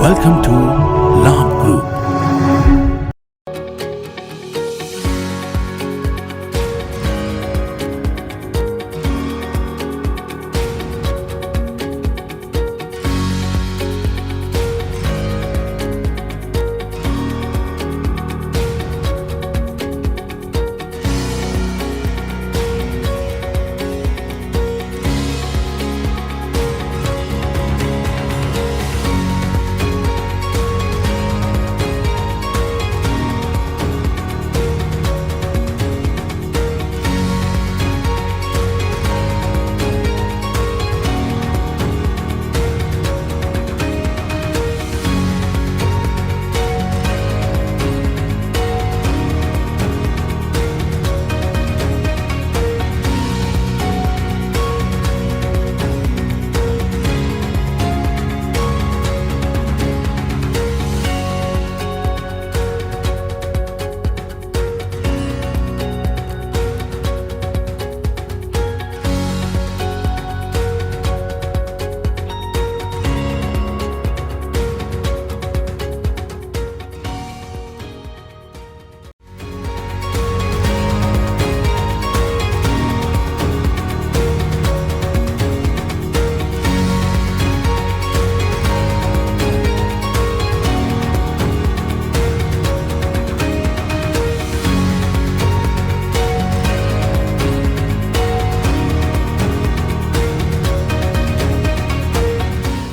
Welcome to Labh Group.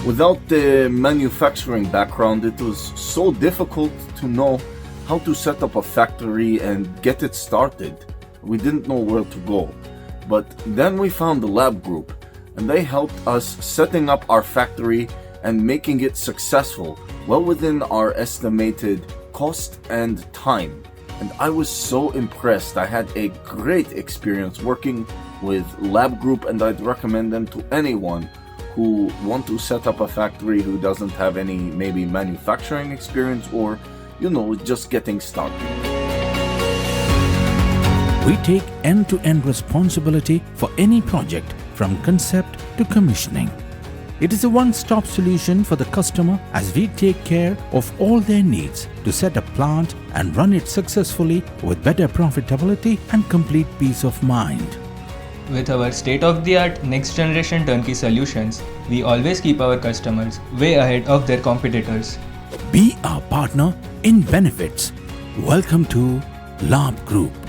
Without the manufacturing background, it was so difficult to know how to set up a factory and get it started. We didn't know where to go. But then we found the Labh Group, and they helped us setting up our factory and making it successful, well within our estimated cost and time. And I was so impressed. I had a great experience working with Labh Group, and I'd recommend them to anyone who want to set up a factory who doesn't have any maybe manufacturing experience or, just getting started. We take end-to-end responsibility for any project from concept to commissioning. It is a one-stop solution for the customer as we take care of all their needs to set a plant and run it successfully with better profitability and complete peace of mind. With our state-of-the-art next-generation turnkey solutions, we always keep our customers way ahead of their competitors. Be our partner in benefits. Welcome to Labh Group.